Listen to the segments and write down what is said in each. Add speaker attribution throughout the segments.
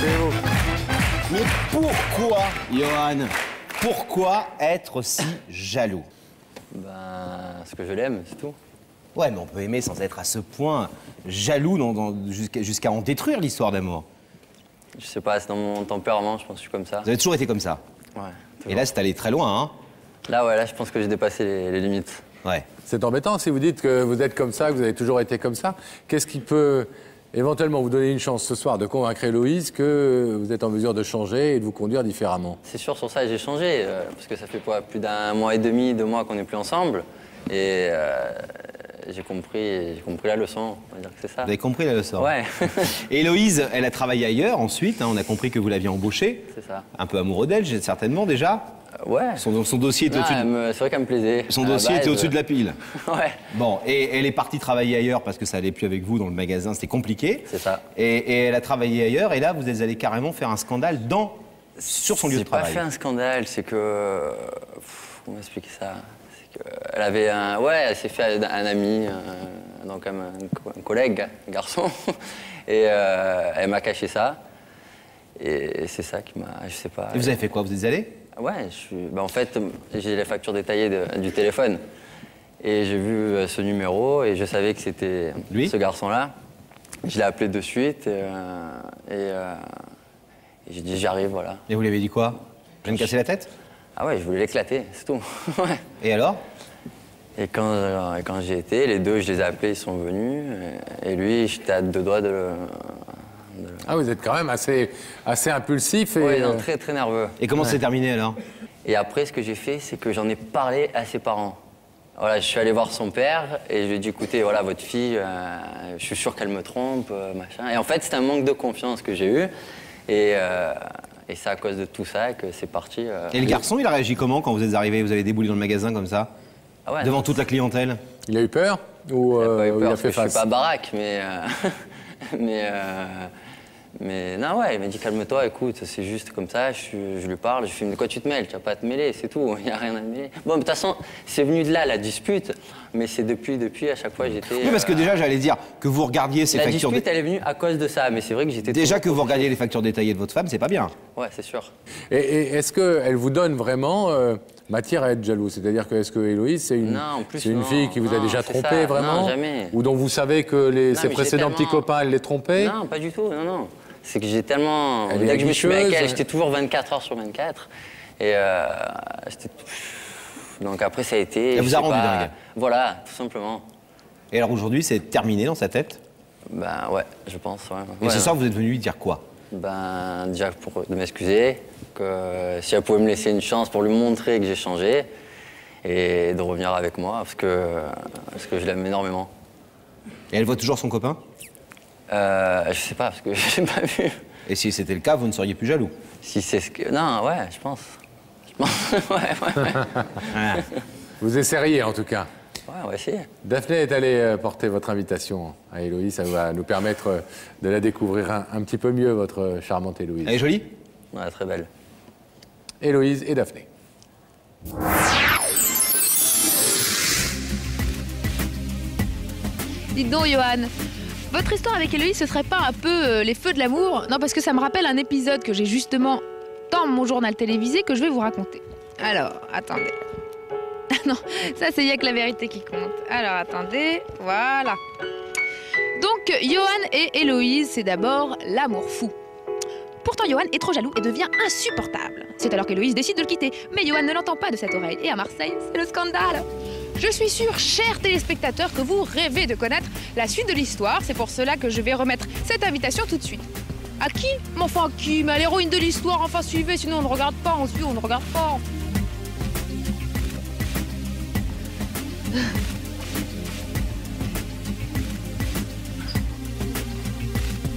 Speaker 1: Asseyez-vous.
Speaker 2: Mais pourquoi, Johan, pourquoi être si jaloux?
Speaker 3: Ben, parce que je l'aime, c'est tout.
Speaker 2: Ouais, mais on peut aimer sans être à ce point jaloux jusqu'à en détruire l'histoire d'amour.
Speaker 3: Je sais pas, c'est dans mon tempérament, je pense que je suis comme ça.
Speaker 2: Vous avez toujours été comme ça.
Speaker 3: Ouais.
Speaker 2: Et là, c'est allé très loin, hein?
Speaker 3: Là, ouais, là, je pense que j'ai dépassé les limites.
Speaker 2: Ouais.
Speaker 1: C'est embêtant si vous dites que vous êtes comme ça, que vous avez toujours été comme ça. Qu'est-ce qui peut éventuellement vous donner une chance ce soir de convaincre Héloïse que vous êtes en mesure de changer et de vous conduire différemment?
Speaker 3: C'est sûr, sur ça, j'ai changé, parce que ça fait quoi, plus d'un mois et demi, 2 mois qu'on n'est plus ensemble. Et j'ai compris la leçon, on va dire que c'est ça.
Speaker 2: Vous avez compris la leçon?
Speaker 3: Ouais.
Speaker 2: Et Héloïse, elle a travaillé ailleurs ensuite, hein, on a compris que vous l'aviez embauchée.
Speaker 3: C'est ça.
Speaker 2: Un peu amoureux d'elle, certainement déjà.
Speaker 3: Ouais.
Speaker 2: Son dossier était au-dessus
Speaker 3: C'est vrai qu'elle me plaisait.
Speaker 2: Son dossier était au-dessus de la pile.
Speaker 3: Ouais.
Speaker 2: Bon, et elle est partie travailler ailleurs parce que ça allait plus avec vous dans le magasin, c'était compliqué.
Speaker 3: C'est ça.
Speaker 2: Et elle a travaillé ailleurs, et là, vous êtes allé carrément faire un scandale sur son lieu de travail.
Speaker 3: J'ai pas fait un scandale, c'est que... comment expliquer ça? C'est qu'elle avait un... Ouais, elle s'est fait un ami, donc un collègue, un garçon, et elle m'a caché ça. Et c'est ça qui m'a... Je sais pas...
Speaker 2: Et vous avez fait quoi? Vous êtes allé?
Speaker 3: Ouais, en fait, j'ai les factures détaillées du téléphone. Et j'ai vu ce numéro et je savais que c'était ce garçon-là. Je l'ai appelé de suite et j'ai dit j'arrive, voilà.
Speaker 2: Et vous lui avez dit quoi? Je viens de casser la tête?
Speaker 3: Ah ouais, je voulais l'éclater, c'est tout. Ouais.
Speaker 2: Et alors?
Speaker 3: Et quand j'y étais, les deux, je les ai appelés, ils sont venus. Et lui, j'étais à 2 doigts de le...
Speaker 1: Ah, vous êtes quand même assez impulsif et...
Speaker 3: Oui, très, très nerveux.
Speaker 2: Et comment c'est terminé alors?
Speaker 3: Et après, ce que j'ai fait, c'est que j'en ai parlé à ses parents. Voilà, je suis allé voir son père et je lui ai dit, écoutez, voilà, votre fille, je suis sûr qu'elle me trompe, machin. Et en fait, c'est un manque de confiance que j'ai eu. Et c'est à cause de tout ça que c'est parti.
Speaker 2: Et le garçon, il a réagi comment quand vous êtes arrivé? Vous avez déboulé dans le magasin comme ça?
Speaker 3: Ah ouais,
Speaker 2: devant toute la clientèle?
Speaker 1: Il a eu peur? Ou
Speaker 3: il a pas eu peur,
Speaker 1: il a
Speaker 3: parce
Speaker 1: fait
Speaker 3: que je
Speaker 1: face?
Speaker 3: suis pas baraque, mais non, ouais, il m'a dit calme-toi, écoute, c'est juste comme ça, je lui parle, je lui dis de quoi tu te mêles, tu vas pas à te mêler, c'est tout, il n'y a rien à te mêler. Bon, de toute façon, c'est venu de là, la dispute, mais c'est depuis, à chaque fois, j'étais...
Speaker 2: Oui, parce que déjà, j'allais dire que vous regardiez ces factures...
Speaker 3: La dispute, elle est venue à cause de ça, mais c'est vrai que j'étais...
Speaker 2: Déjà que vous regardiez les factures détaillées de votre femme, c'est pas bien.
Speaker 3: Ouais, c'est sûr.
Speaker 1: Et est-ce qu'elle vous donne vraiment matière à être jaloux? C'est-à-dire que est-ce que Héloïse, c'est une fille qui vous a déjà trompé vraiment?
Speaker 3: Non, jamais.
Speaker 1: Ou dont vous savez que ses précédents petits copains, elle les trompait?
Speaker 3: Non, pas du tout, non. C'est que j'ai tellement...
Speaker 1: Elle est
Speaker 3: Dès que je me suis mis avec elle,
Speaker 1: aguicheuse.
Speaker 3: j'étais toujours 24 heures sur 24. Et donc après, ça a été...
Speaker 2: Elle vous
Speaker 3: je
Speaker 2: a
Speaker 3: sais
Speaker 2: rendu
Speaker 3: pas,
Speaker 2: dingue.
Speaker 3: Voilà, tout simplement.
Speaker 2: Et alors aujourd'hui, c'est terminé dans sa tête?
Speaker 3: Ben ouais, je pense, ouais.
Speaker 2: Et ce soir, vous êtes venu lui dire quoi?
Speaker 3: Ben déjà de m'excuser, que si elle pouvait me laisser une chance pour lui montrer que j'ai changé, et de revenir avec moi, parce que je l'aime énormément.
Speaker 2: Et elle voit toujours son copain?
Speaker 3: Je sais pas, parce que je l'ai pas vu.
Speaker 2: Et si c'était le cas, vous ne seriez plus jaloux?
Speaker 3: Si c'est ce que... Non, ouais, je pense. ouais.
Speaker 2: Ah.
Speaker 1: Vous essaieriez en tout cas.
Speaker 3: Ouais, on va essayer.
Speaker 1: Daphné est allée porter votre invitation à Héloïse. Ça va nous permettre de la découvrir un petit peu mieux, votre charmante Héloïse.
Speaker 2: Elle est jolie?
Speaker 3: Ouais, très belle.
Speaker 1: Héloïse et Daphné.
Speaker 4: Dites donc, Johan, votre histoire avec Héloïse, ce serait pas un peu les feux de l'amour? Non, parce que ça me rappelle un épisode que j'ai justement dans mon journal télévisé que je vais vous raconter. Alors, attendez. Non, ça c'est y a que la vérité qui compte. Alors, attendez, voilà. Donc, Johan et Héloïse, c'est d'abord l'amour fou. Pourtant, Johan est trop jaloux et devient insupportable. C'est alors qu'Héloïse décide de le quitter. Mais Johan ne l'entend pas de cette oreille. Et à Marseille, c'est le scandale. Je suis sûre, chers téléspectateurs, que vous rêvez de connaître la suite de l'histoire. C'est pour cela que je vais remettre cette invitation tout de suite. À qui? Mais enfin, à qui? Mais à l'héroïne de l'histoire, enfin suivez, sinon on ne regarde pas, on suit, on ne regarde pas.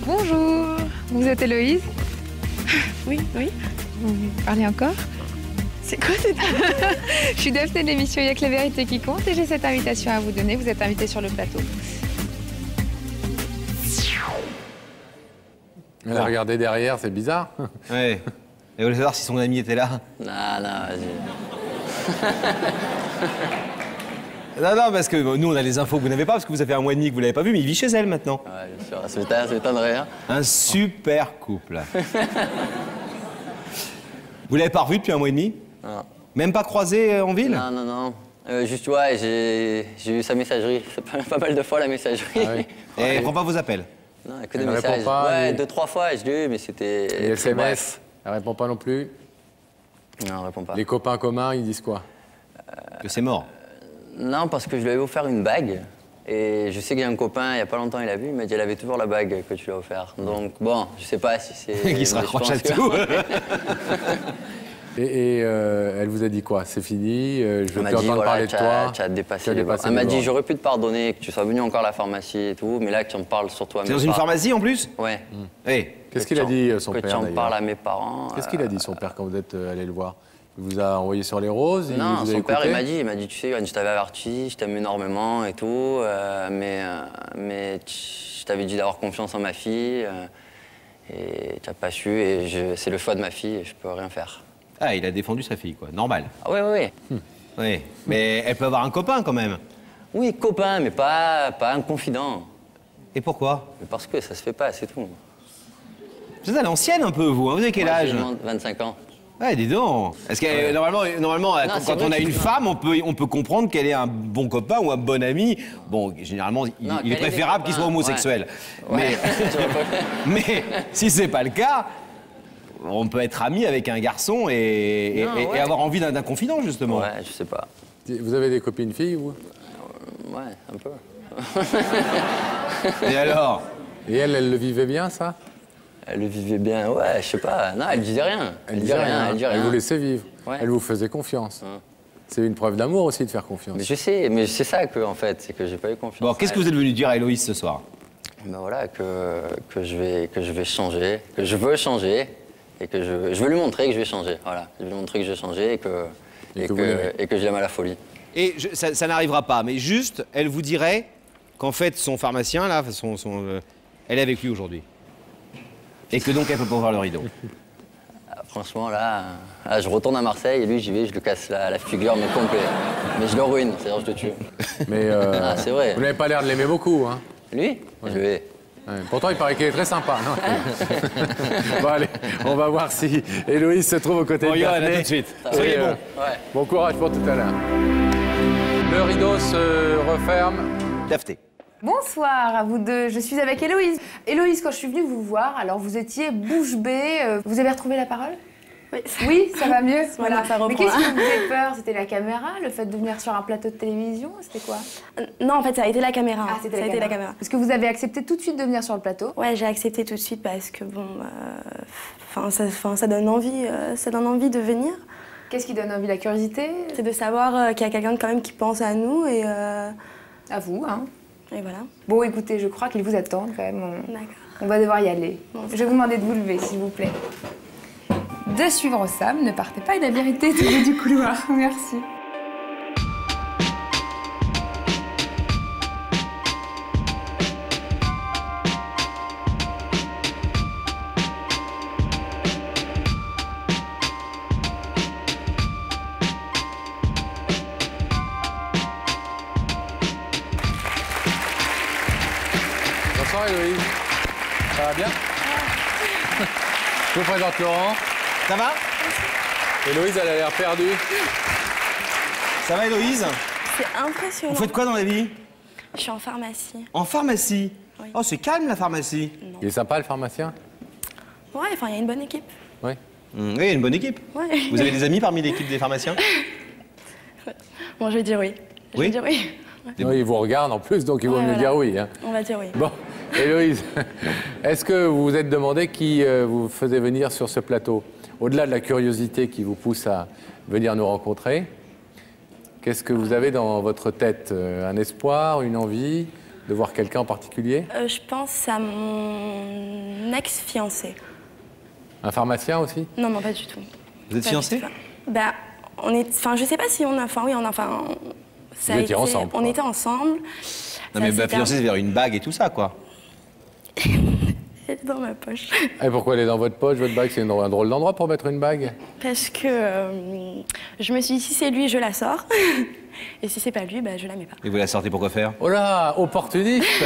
Speaker 4: Bonjour, vous êtes Héloïse? Oui. Vous parlez encore? C'est quoi cette... Je suis Daphné de l'émission Il y a que la vérité qui compte et j'ai cette invitation à vous donner. Vous êtes invité sur le plateau.
Speaker 1: Elle a regardé derrière, c'est bizarre.
Speaker 2: Ouais. Et vous voulez savoir si son ami était là?
Speaker 3: Non, vas-y.
Speaker 2: Non, parce que nous, on a les infos que vous n'avez pas, parce que vous avez un mois et demi que vous l'avez pas vu, mais il vit chez elle maintenant.
Speaker 3: Ouais, bien sûr, ça m'étonnerait. Hein.
Speaker 2: Un super couple. Vous l'avez pas revu depuis un mois et demi?
Speaker 3: Non.
Speaker 2: Même pas croisé en ville?
Speaker 3: Non. Juste, ouais, j'ai eu sa messagerie. C'est pas mal de fois la messagerie.
Speaker 1: Ah oui.
Speaker 2: Et elle prend pas vos appels?
Speaker 3: Non, que
Speaker 1: Elle
Speaker 3: des
Speaker 1: ne répond
Speaker 3: messages.
Speaker 1: pas,
Speaker 3: Ouais,
Speaker 1: mais-
Speaker 3: 2-3 fois, je l'ai eu, mais c'était.
Speaker 1: Les
Speaker 3: très
Speaker 1: SMS,
Speaker 3: bref.
Speaker 1: elle répond pas non plus.
Speaker 3: Non, elle répond pas.
Speaker 1: Les copains communs, ils disent quoi?
Speaker 2: Que c'est mort.
Speaker 3: Non, parce que je lui avais offert une bague. Et je sais qu'il y a un copain, il y a pas longtemps, il a vu, il m'a dit elle avait toujours la bague que tu lui as offert. Donc bon, je sais pas si c'est.
Speaker 2: Qui se
Speaker 3: mais je
Speaker 2: raccroche
Speaker 3: pense
Speaker 2: à
Speaker 3: que-
Speaker 2: tout.
Speaker 1: Et elle vous a dit quoi? C'est fini, je
Speaker 3: Elle
Speaker 1: veux
Speaker 3: m'a
Speaker 1: plus
Speaker 3: dit,
Speaker 1: entendre
Speaker 3: voilà,
Speaker 1: parler de toi.
Speaker 3: tu as dépassé
Speaker 1: Tu as
Speaker 3: les
Speaker 1: dépassé
Speaker 3: bornes. Elle
Speaker 1: les
Speaker 3: m'a dit,
Speaker 1: bornes.
Speaker 3: j'aurais pu te pardonner, que tu sois venu encore à la pharmacie et tout, mais là que tu en parles surtout à mes
Speaker 2: C'est dans
Speaker 3: parents.
Speaker 2: une pharmacie en plus?
Speaker 3: Ouais.
Speaker 2: Eh,
Speaker 1: Qu'est-ce
Speaker 3: Que
Speaker 1: qu'il
Speaker 3: tu
Speaker 1: a
Speaker 3: en-
Speaker 1: dit, son
Speaker 3: Que
Speaker 1: père,
Speaker 3: tu en
Speaker 1: d'ailleurs?
Speaker 3: parles à mes parents.
Speaker 1: Qu'est-ce qu'il a dit, son père, quand vous êtes allé le voir? Il vous a envoyé sur les roses? Il
Speaker 3: Non,
Speaker 1: vous a
Speaker 3: son père,
Speaker 1: écouté
Speaker 3: il m'a dit, tu sais, Yoann, je t'avais averti, je t'aime énormément et tout, mais je t'avais dit d'avoir confiance en ma fille, et tu n'as pas su, et c'est le choix de ma fille, et je peux rien faire.
Speaker 2: Ah, il a défendu sa fille, quoi. Normal.
Speaker 3: Ah oui.
Speaker 2: Oui. Mais elle peut avoir un copain, quand même.
Speaker 3: Oui, copain, mais pas un confident.
Speaker 2: Et pourquoi?
Speaker 3: Mais parce que ça se fait pas, c'est tout.
Speaker 2: Vous êtes à l'ancienne, un peu, vous. Hein. Vous avez quel
Speaker 3: Moi,
Speaker 2: âge?
Speaker 3: j'ai 25 ans.
Speaker 2: Ouais, dis donc. Parce que normalement
Speaker 3: c'est
Speaker 2: quand
Speaker 3: vrai
Speaker 2: on a
Speaker 3: qu'il
Speaker 2: une
Speaker 3: faut-
Speaker 2: femme, on peut comprendre qu'elle est un bon copain ou un bon ami. Bon, généralement, il
Speaker 3: Non,
Speaker 2: est
Speaker 3: qu'elle ait des
Speaker 2: préférable qu'il soit
Speaker 3: copains,
Speaker 2: homosexuel.
Speaker 3: Ouais.
Speaker 2: Mais si c'est pas le cas, on peut être ami avec un garçon et
Speaker 3: Non, ouais.
Speaker 2: avoir envie d'un confident, justement.
Speaker 3: Ouais, je sais pas.
Speaker 1: Vous avez des copines filles, vous?
Speaker 3: Ouais, un peu.
Speaker 2: Et alors?
Speaker 1: Et elle le vivait bien, ça?
Speaker 3: Elle le vivait bien, ouais, je sais pas. Non, elle disait rien. Elle disait rien, elle disait rien.
Speaker 1: Elle vous laissait vivre.
Speaker 3: Ouais.
Speaker 1: Elle vous faisait confiance. C'est une preuve d'amour aussi de faire confiance.
Speaker 3: Mais je sais, mais c'est ça que, en fait, c'est que j'ai pas eu confiance.
Speaker 2: Bon, qu'est-ce que vous êtes venu dire à Héloïse ce soir?
Speaker 3: Ben voilà, que je vais changer, que je veux changer, et que je veux lui montrer que je vais changer. Voilà, je vais lui montrer que je vais changer et que
Speaker 1: vous l'aimez.
Speaker 3: je l'aime à la folie.
Speaker 2: Et ça n'arrivera pas, mais juste, elle vous dirait qu'en fait, son pharmacien, là, elle est avec lui aujourd'hui. Et que donc, elle peut pas ouvrir le rideau.
Speaker 3: Ah, franchement, là, je retourne à Marseille et lui, j'y vais, je lui casse la figure, mais complet. Mais je le ruine, c'est-à-dire je le tue.
Speaker 1: Mais
Speaker 3: Ah, c'est vrai.
Speaker 1: vous n'avez pas l'air de l'aimer beaucoup, hein?
Speaker 3: Lui, je vais.
Speaker 1: Ouais. Pourtant, il paraît qu'il est très sympa, non? Bon, allez, on va voir si Héloïse se trouve aux côtés
Speaker 2: Bon,
Speaker 1: de
Speaker 2: Yoann,
Speaker 1: Daphné.
Speaker 2: à tout de suite.
Speaker 1: Et,
Speaker 2: Soyez bon.
Speaker 3: Ouais.
Speaker 1: Bon courage pour tout à l'heure. Le rideau se referme.
Speaker 2: Daphné.
Speaker 5: Bonsoir à vous deux, je suis avec Héloïse. Héloïse, quand je suis venue vous voir, alors vous étiez bouche bée, vous avez retrouvé la parole? Oui, ça va mieux. Voilà.
Speaker 6: ça
Speaker 5: Mais
Speaker 6: reprend.
Speaker 5: qu'est-ce qui vous faisait peur? C'était la caméra, le fait de venir sur un plateau de télévision? C'était quoi?
Speaker 6: Non, en fait, ça a été la caméra.
Speaker 5: Ah, c'était
Speaker 6: ça a été la caméra.
Speaker 5: Parce que vous avez accepté tout de suite de venir sur le plateau.
Speaker 6: Ouais, j'ai accepté tout de suite parce que bon, ça donne envie, de venir.
Speaker 5: Qu'est-ce qui donne envie? La curiosité?
Speaker 6: C'est de savoir qu'il y a quelqu'un quand même qui pense à nous
Speaker 5: À vous, hein.
Speaker 6: et voilà.
Speaker 5: Bon, écoutez, je crois qu'ils vous attendent quand même.
Speaker 6: D'accord.
Speaker 5: On va devoir y aller.
Speaker 6: Bon,
Speaker 5: Je vais vous demander de vous lever, s'il vous plaît. De suivre Sam, ne partez pas, il a vérité tout le bout du couloir. Merci.
Speaker 1: Bonsoir Héloïse. Ça va bien? Je vous présente Laurent.
Speaker 2: Ça va?
Speaker 1: Héloïse, elle a l'air perdue.
Speaker 2: Ça va, Héloïse?
Speaker 6: C'est impressionnant.
Speaker 2: Vous faites quoi dans la vie?
Speaker 6: Je suis en pharmacie.
Speaker 2: En pharmacie?
Speaker 6: Oui.
Speaker 2: Oh, c'est calme, la pharmacie.
Speaker 1: Il est sympa le pharmacien?
Speaker 6: Ouais, enfin, il y a une bonne équipe.
Speaker 1: Oui.
Speaker 2: Oui, il y a une bonne équipe.
Speaker 6: Ouais.
Speaker 2: Vous avez des amis parmi l'équipe des pharmaciens?
Speaker 6: Bon, je vais dire oui. Je
Speaker 2: Oui?
Speaker 6: vais dire oui.
Speaker 1: Oui, il vous regarde en plus, donc il vaut
Speaker 6: Ouais,
Speaker 1: mieux
Speaker 6: voilà.
Speaker 1: dire oui. Hein.
Speaker 6: On va dire oui.
Speaker 1: Bon, Héloïse, est-ce que vous vous êtes demandé qui vous faisait venir sur ce plateau? Au-delà de la curiosité qui vous pousse à venir nous rencontrer, qu'est-ce que vous avez dans votre tête? Un espoir, une envie de voir quelqu'un en particulier?
Speaker 6: Je pense à mon ex-fiancé.
Speaker 1: Un pharmacien aussi?
Speaker 6: Non, non, pas du tout.
Speaker 2: Vous êtes
Speaker 6: Pas
Speaker 2: fiancés?
Speaker 6: du tout. Bah, enfin, je sais pas si on a, enfin, oui, on a, enfin, ça
Speaker 1: Vous
Speaker 6: a
Speaker 1: étiez ensemble,
Speaker 6: on
Speaker 1: quoi.
Speaker 6: était ensemble.
Speaker 2: Non, mais
Speaker 6: Ça s'est
Speaker 2: fiancé, c'est vers une bague et tout ça, quoi.
Speaker 6: dans ma poche.
Speaker 1: Et pourquoi elle est dans votre poche, votre bague? C'est un drôle d'endroit pour mettre une bague?
Speaker 6: Parce que je me suis dit, si c'est lui, je la sors. Et si c'est pas lui, bah, je la mets pas.
Speaker 2: Et vous la sortez pour quoi faire?
Speaker 1: Oh là, opportuniste.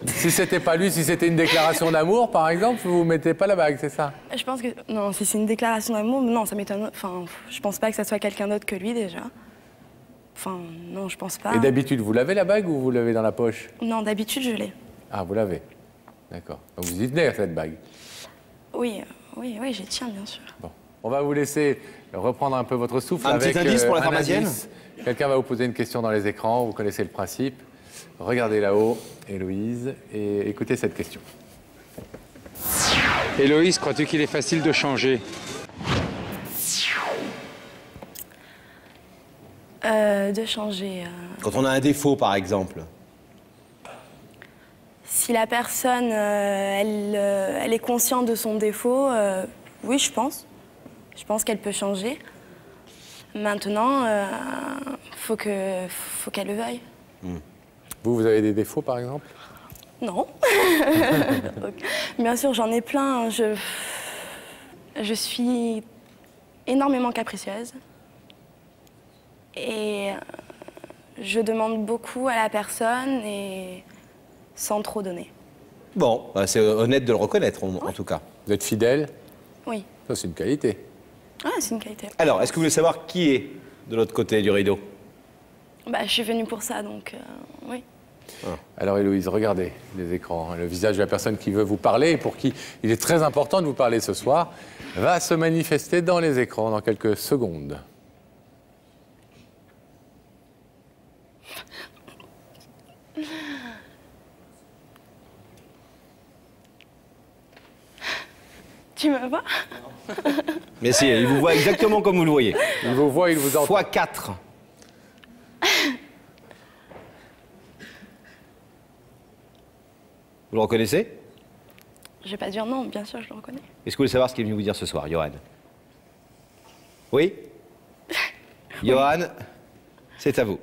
Speaker 1: Si c'était pas lui, si c'était une déclaration d'amour, par exemple, vous mettez pas la bague, c'est ça?
Speaker 6: Je pense que... Non, si c'est une déclaration d'amour, non, ça m'étonne... Enfin, je pense pas que ça soit quelqu'un d'autre que lui, déjà. Enfin, non, je pense pas.
Speaker 1: Et d'habitude, vous l'avez la bague ou vous l'avez dans la poche?
Speaker 6: Non, d'habitude, je l'ai.
Speaker 1: Ah, vous l'avez. D'accord. Donc vous y tenez à cette bague.
Speaker 6: Oui, j'y tiens, bien sûr.
Speaker 1: Bon. On va vous laisser reprendre un peu votre souffle
Speaker 2: Un
Speaker 1: avec
Speaker 2: petit indice pour la
Speaker 1: un
Speaker 2: pharmacienne.
Speaker 1: indice. Quelqu'un va vous poser une question dans les écrans, vous connaissez le principe. Regardez là-haut, Héloïse, et écoutez cette question.
Speaker 7: Héloïse, crois-tu qu'il est facile de changer?
Speaker 6: De changer...
Speaker 2: Quand on a un défaut, par exemple.
Speaker 6: Si la personne, elle est consciente de son défaut, oui, je pense. Je pense qu'elle peut changer. Maintenant, faut qu'elle le veuille.
Speaker 1: Vous avez des défauts, par exemple?
Speaker 6: Non. Bien sûr, j'en ai plein. Je suis énormément capricieuse. Et je demande beaucoup à la personne et sans trop donner.
Speaker 2: Bon, bah, c'est honnête de le reconnaître, en tout cas.
Speaker 1: Vous êtes fidèle?
Speaker 6: Oui.
Speaker 1: Ça, c'est une qualité.
Speaker 6: Ah, c'est une qualité.
Speaker 2: Alors, est-ce que vous voulez savoir qui est de l'autre côté du rideau?
Speaker 6: Bah, je suis venue pour ça, donc oui.
Speaker 1: Alors Héloïse, regardez les écrans. Le visage de la personne qui veut vous parler et pour qui il est très important de vous parler ce soir va se manifester dans les écrans dans quelques secondes.
Speaker 6: Tu me vois?
Speaker 2: Mais si, il vous voit exactement comme vous le voyez.
Speaker 1: Il vous voit, il vous entend.
Speaker 2: Fois 4. Vous le reconnaissez?
Speaker 6: Je vais pas dire non, bien sûr, je le reconnais.
Speaker 2: Est-ce que vous voulez savoir ce qu'il est venu vous dire ce soir, Johan? Oui? Johan, c'est à vous.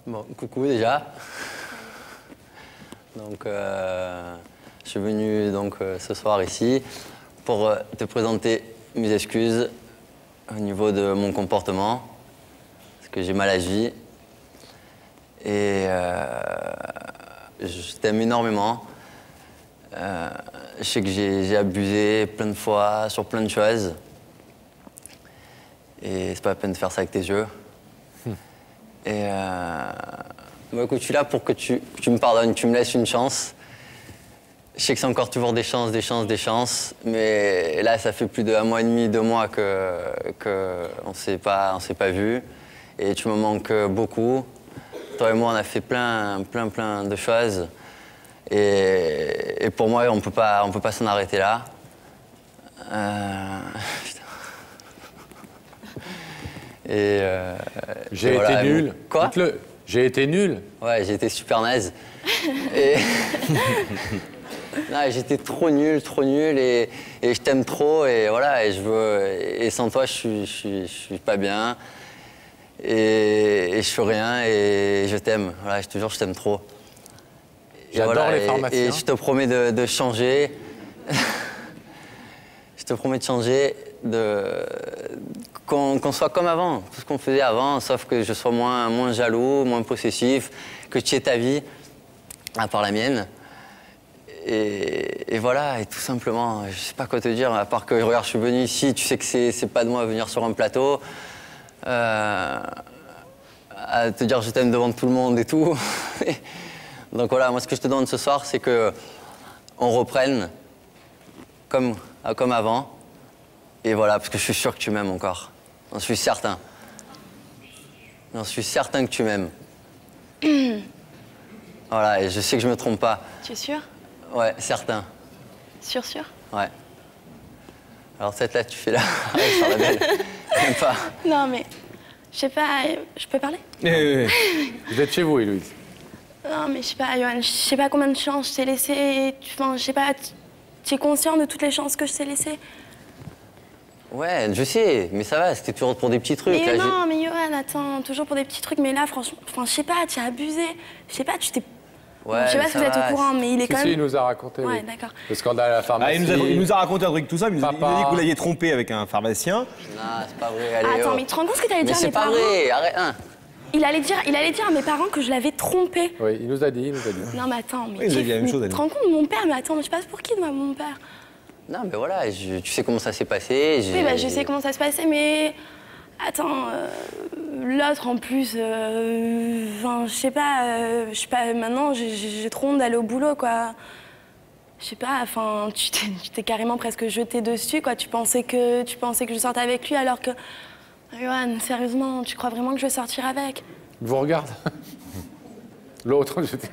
Speaker 3: Bon, coucou déjà. Donc, je suis venu ce soir ici pour te présenter mes excuses au niveau de mon comportement, parce que j'ai mal agi. Et je t'aime énormément. Je sais que j'ai abusé plein de fois sur plein de choses. Et c'est pas la peine de faire ça avec tes yeux. Et bon, écoute, je suis là pour que tu me pardonnes, tu me laisses une chance. Je sais que c'est encore toujours des chances, mais là, ça fait plus d'1 mois et demi, 2 mois qu'on s'est pas vus. Et tu me manques beaucoup. Toi et moi, on a fait plein de choses. Et pour moi, on peut pas s'en arrêter là.
Speaker 1: J'ai été nul.
Speaker 3: Quoi?
Speaker 1: Dites-le. J'ai été nul.
Speaker 3: Ouais, j'ai été super naze. Et... non, j'étais trop nul et je t'aime trop et voilà, et sans toi, je suis pas bien et je fais rien et je t'aime. Voilà, je te jure, je t'aime trop.
Speaker 1: J'adore les pharmaciens.
Speaker 3: Et je te promets de changer. Je te promets de changer, qu'on soit comme avant, tout ce qu'on faisait avant, sauf que je sois moins jaloux, moins possessif, que tu aies ta vie, à part la mienne. Et voilà, et tout simplement, je sais pas quoi te dire, à part que, regarde, je suis venu ici, tu sais que c'est pas de moi à venir sur un plateau, à te dire je t'aime devant tout le monde et tout. Donc voilà, moi ce que je te demande ce soir, c'est que on reprenne comme avant. Et voilà, parce que je suis sûr que tu m'aimes encore. J'en suis certain. J'en suis certain que tu m'aimes. Voilà, et je sais que je me trompe pas.
Speaker 6: Tu es sûr?
Speaker 3: Ouais, certain.
Speaker 6: Sûr?
Speaker 3: Ouais. Alors peut-être là, tu fais la... sur la belle. Même pas.
Speaker 6: Non, mais je sais pas, je peux parler?
Speaker 1: Vous êtes chez vous, Héloïse.
Speaker 6: Non, mais je sais pas, Johan, je sais pas combien de chances je t'ai laissé. Enfin, je sais pas, tu es conscient de toutes les chances que je t'ai laissées?
Speaker 3: Ouais, je sais, mais ça va, c'était toujours pour des petits trucs.
Speaker 6: Mais
Speaker 3: là,
Speaker 6: non, mais Johan, attends, toujours pour des petits trucs, mais là, franchement, enfin, je sais pas, tu as abusé. Je sais pas, tu t'es...
Speaker 3: Ouais,
Speaker 6: je sais pas
Speaker 3: mais
Speaker 6: si
Speaker 3: ça
Speaker 6: vous êtes
Speaker 3: va,
Speaker 6: au courant, mais il est quand
Speaker 1: Si,
Speaker 6: même...
Speaker 1: il nous a raconté
Speaker 6: Ouais,
Speaker 1: oui.
Speaker 6: d'accord.
Speaker 1: le scandale à la pharmacie.
Speaker 2: Il nous a raconté un truc, tout ça, il nous a dit
Speaker 1: Papa.
Speaker 2: que vous l'aviez trompé avec un pharmacien.
Speaker 3: Non, c'est pas vrai, allez.
Speaker 6: Attends,
Speaker 3: oh.
Speaker 6: mais tu te rends compte ce que t'allais
Speaker 3: Mais
Speaker 6: dire à
Speaker 3: c'est
Speaker 6: mes
Speaker 3: pas
Speaker 6: parents?
Speaker 3: vrai, arrête, hein.
Speaker 6: Il allait dire à mes parents que je l'avais trompé.
Speaker 1: Oui, il nous a dit.
Speaker 6: Non, mais attends, mais,
Speaker 2: Oui, il a dit la même chose,
Speaker 6: tu
Speaker 2: Annie.
Speaker 6: te rends compte, mon père, mais attends, mais je passe pour qui, moi, mon père?
Speaker 3: Non, mais voilà, tu sais comment ça s'est passé.
Speaker 6: Oui, bah, je sais comment ça se passait, mais... Attends, l'autre, en plus, enfin, je sais pas, maintenant, j'ai trop honte d'aller au boulot, quoi. Je sais pas, enfin, tu t'es carrément presque jeté dessus, quoi. Tu pensais que je sortais avec lui, alors que... Johan, sérieusement, tu crois vraiment que je vais sortir avec?
Speaker 1: Il vous regarde. L'autre, je dis.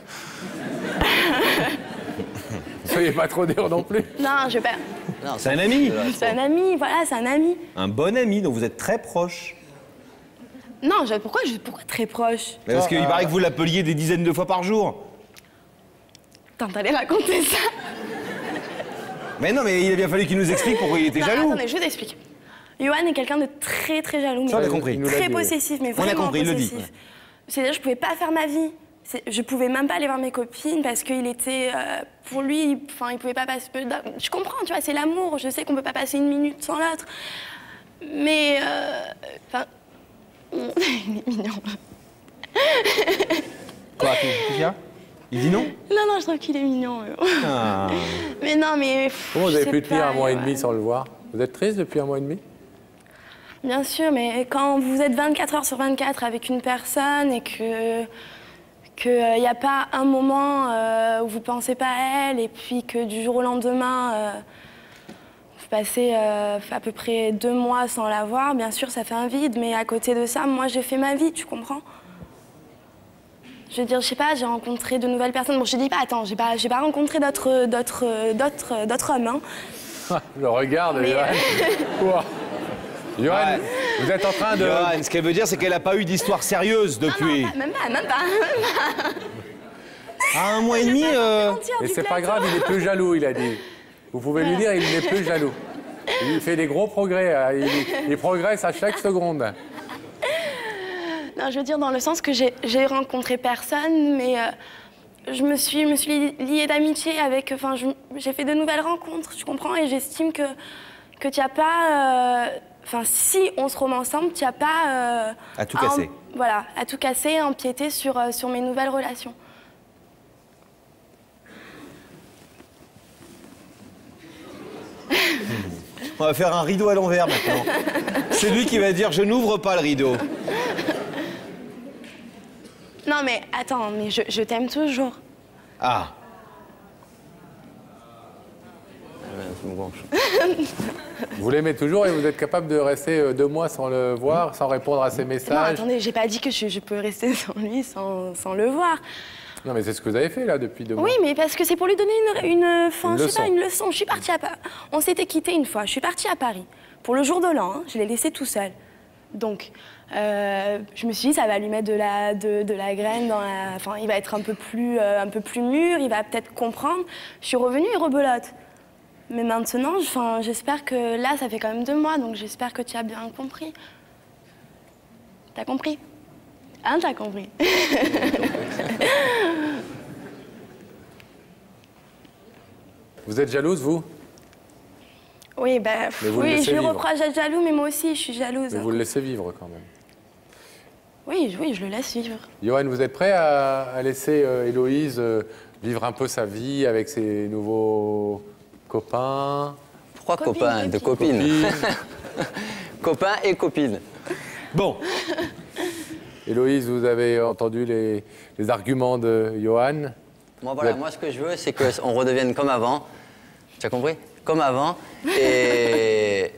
Speaker 1: Soyez pas trop dur non plus.
Speaker 6: Non, je vais pas...
Speaker 3: Non,
Speaker 2: C'est un ami.
Speaker 6: C'est un ami, voilà, c'est un ami.
Speaker 2: Un bon ami, dont vous êtes très proche.
Speaker 6: Non, pourquoi très proche?
Speaker 2: Mais parce qu'il paraît que vous l'appeliez des dizaines de fois par jour.
Speaker 6: Attends, t'allais raconter ça?
Speaker 2: Mais non, mais il a bien fallu qu'il nous explique pourquoi il était
Speaker 6: Non,
Speaker 2: jaloux.
Speaker 6: attendez, je vous explique. Johan est quelqu'un de très très jaloux,
Speaker 2: Ça, on a
Speaker 6: mais
Speaker 2: compris.
Speaker 1: Il nous l'a
Speaker 6: très
Speaker 1: dit, oui.
Speaker 6: possessif, mais
Speaker 2: On a
Speaker 6: vraiment
Speaker 2: compris, il le dit.
Speaker 6: possessif. C'est-à-dire, je pouvais pas faire ma vie. Je pouvais même pas aller voir mes copines parce qu'il était, pour lui, il pouvait pas passer. Je comprends, tu vois, c'est l'amour. Je sais qu'on peut pas passer une minute sans l'autre, mais enfin, il est mignon.
Speaker 2: Quoi, qu'est-ce qu'il y a? Il dit non?
Speaker 6: Non, je trouve qu'il est mignon.
Speaker 2: Ah.
Speaker 6: Mais non, mais.
Speaker 1: Comment vous
Speaker 6: je
Speaker 1: avez
Speaker 6: sais
Speaker 1: pu tenir
Speaker 6: pas,
Speaker 1: un mois et
Speaker 6: ouais.
Speaker 1: demi sans le voir? Vous êtes triste depuis un mois et demi?
Speaker 6: Bien sûr, mais quand vous êtes 24 heures sur 24 avec une personne et que qu'il n'y a pas un moment où vous ne pensez pas à elle et puis que du jour au lendemain, vous passez à peu près 2 mois sans la voir, bien sûr, ça fait un vide, mais à côté de ça, moi, j'ai fait ma vie, tu comprends? Je veux dire, je sais pas, j'ai rencontré de nouvelles personnes. Bon, je te dis pas, attends, j'ai pas rencontré d'autres hommes, hein.
Speaker 1: Le regard de
Speaker 6: Mais,
Speaker 1: Johan. Ouah. Johan, vous êtes en train de...
Speaker 2: Johan, ce qu'elle veut dire, c'est qu'elle n'a pas eu d'histoire sérieuse depuis.
Speaker 6: Non, même pas.
Speaker 2: À un mois et demi,
Speaker 1: Mais c'est pas grave, il est plus jaloux, il a dit. Vous pouvez lui dire, il n'est plus jaloux. Il fait des gros progrès, il progresse à chaque seconde.
Speaker 6: Non, je veux dire dans le sens que j'ai rencontré personne, mais je me suis liée d'amitié avec... Enfin, j'ai fait de nouvelles rencontres, tu comprends? Et j'estime que tu n'as pas... Enfin, si on se remet ensemble, tu n'as pas...
Speaker 2: À tout casser.
Speaker 6: Voilà, à tout casser, à empiéter sur mes nouvelles relations.
Speaker 2: on va faire un rideau à l'envers maintenant. C'est lui qui va dire je n'ouvre pas le rideau.
Speaker 6: Non, mais attends, mais je t'aime toujours.
Speaker 2: Ah.
Speaker 1: Vous l'aimez toujours et vous êtes capable de rester 2 mois sans le voir, sans répondre à ses
Speaker 6: Non,
Speaker 1: messages?
Speaker 6: attendez, j'ai pas dit que je peux rester sans lui, sans le voir.
Speaker 1: Non, mais c'est ce que vous avez fait là depuis 2 mois.
Speaker 6: Oui, mais parce que c'est pour lui donner une
Speaker 1: leçon.
Speaker 6: Je suis partie à Paris. On s'était quittés une fois. Je suis partie à Paris pour le jour de l'an. Hein. Je l'ai laissé tout seul. Donc, je me suis dit, ça va lui mettre de la graine dans la... Enfin, il va être un peu plus mûr, il va peut-être comprendre. Je suis revenue et rebelote. Mais maintenant, j'espère que là, ça fait quand même 2 mois, donc j'espère que tu as bien compris. T'as compris? Hein, t'as compris?
Speaker 1: Vous êtes jalouse, vous?
Speaker 6: Oui, ben,
Speaker 1: Mais vous le
Speaker 6: oui,
Speaker 1: laissez
Speaker 6: je lui
Speaker 1: vivre.
Speaker 6: reproche d'être jaloux, mais moi aussi, je suis jalouse.
Speaker 1: Mais vous le laissez vivre quand même.
Speaker 6: Oui, je le laisse vivre.
Speaker 1: Johan, vous êtes prêt à laisser Héloïse vivre un peu sa vie avec ses nouveaux copains?
Speaker 3: Pourquoi
Speaker 6: Copine,
Speaker 3: copains? De
Speaker 6: copine.
Speaker 3: copines. Copains et copines.
Speaker 2: Bon.
Speaker 1: Héloïse, vous avez entendu les arguments de Johan.
Speaker 3: Moi, voilà, moi, ce que je veux, c'est qu'on redevienne comme avant. Tu as compris? Comme avant. Et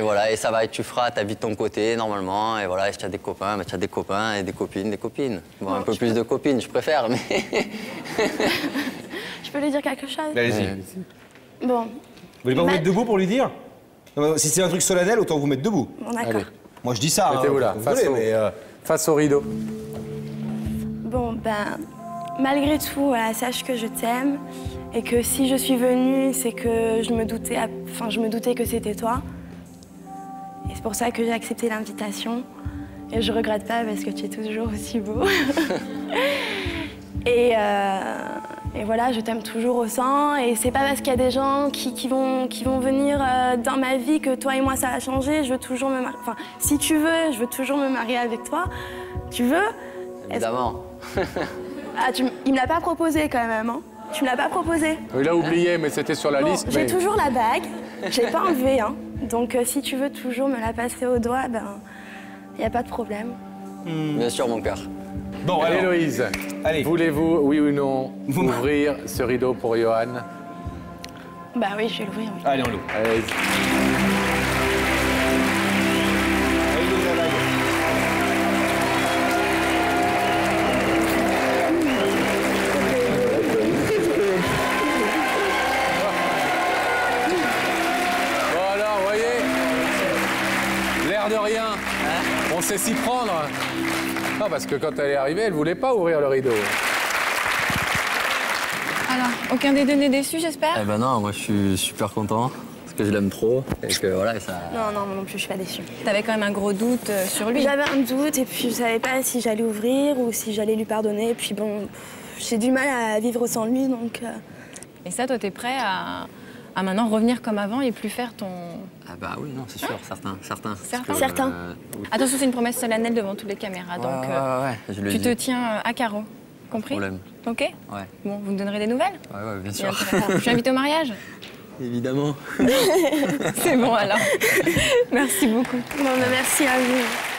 Speaker 3: voilà, et ça va, et tu feras ta vie de ton côté, normalement. Et voilà, et si tu as des copains, bah, tu as des copains, et des copines. Bon, un peu plus de copines, je préfère, mais...
Speaker 6: Je peux lui dire quelque chose?
Speaker 2: Allez-y.
Speaker 6: Bon.
Speaker 2: Vous voulez pas vous
Speaker 6: Bah-
Speaker 2: mettre debout pour lui dire? Non, si c'est un truc solennel, autant vous mettre debout.
Speaker 6: Bon, d'accord.
Speaker 1: Allez,
Speaker 2: Moi je dis ça.
Speaker 1: mettez-vous là,
Speaker 2: vous
Speaker 1: face,
Speaker 2: voulez, mais,
Speaker 1: face au rideau.
Speaker 6: Bon, ben, malgré tout, voilà, sache que je t'aime et que si je suis venue, c'est que je me doutais que c'était toi. Et c'est pour ça que j'ai accepté l'invitation. Et je regrette pas parce que tu es toujours aussi beau. Et voilà, je t'aime toujours autant. Et c'est pas parce qu'il y a des gens qui vont venir dans ma vie que toi et moi ça a changé. Je veux toujours me marier. Enfin, si tu veux, je veux toujours me marier avec toi. Tu veux?
Speaker 3: Évidemment.
Speaker 6: Ah, il me l'a pas proposé quand même, hein. Tu me l'as pas proposé.
Speaker 1: Il a oublié, mais c'était sur la liste.
Speaker 6: J'ai toujours la bague. Je l'ai pas enlevée, hein. Donc si tu veux toujours me la passer au doigt, ben, y a pas de problème.
Speaker 3: Bien sûr, mon cœur.
Speaker 2: Bon, alors,
Speaker 1: Héloïse, voulez-vous, oui ou non, ouvrir ce rideau pour Johan?
Speaker 6: Bah oui, je vais l'ouvrir. Oui.
Speaker 2: allez, on l'ouvre.
Speaker 1: Allez.
Speaker 2: Allez, ouvre la bague.
Speaker 1: Bon alors, vous voyez, l'air de rien, on sait s'y prendre. Non, parce que quand elle est arrivée, elle voulait pas ouvrir le rideau.
Speaker 8: Alors, aucun des deux n'est déçu, j'espère?
Speaker 3: Eh ben non, moi je suis super content parce que je l'aime trop et que voilà, ça...
Speaker 6: Non, moi non plus, je suis pas déçue.
Speaker 8: T'avais quand même un gros doute sur lui.
Speaker 6: J'avais un doute et puis je savais pas si j'allais ouvrir ou si j'allais lui pardonner. Et puis bon, j'ai du mal à vivre sans lui, donc...
Speaker 8: Et ça, toi, t'es prêt à maintenant revenir comme avant et plus faire ton...
Speaker 3: Ah bah oui, non, c'est sûr, certain.
Speaker 6: Certain.
Speaker 8: Attention, c'est une promesse solennelle devant toutes les caméras, donc
Speaker 3: ouais, je le
Speaker 8: tu
Speaker 3: dis.
Speaker 8: te tiens à carreau. Compris?
Speaker 3: Problème.
Speaker 8: Ok?
Speaker 3: Ouais.
Speaker 8: Bon, vous me donnerez des nouvelles?
Speaker 3: Ouais, bien
Speaker 8: Et
Speaker 3: sûr.
Speaker 8: après, je suis invitée au mariage?
Speaker 3: Évidemment.
Speaker 8: C'est bon alors. Merci beaucoup.
Speaker 6: Bon, bah, merci à vous.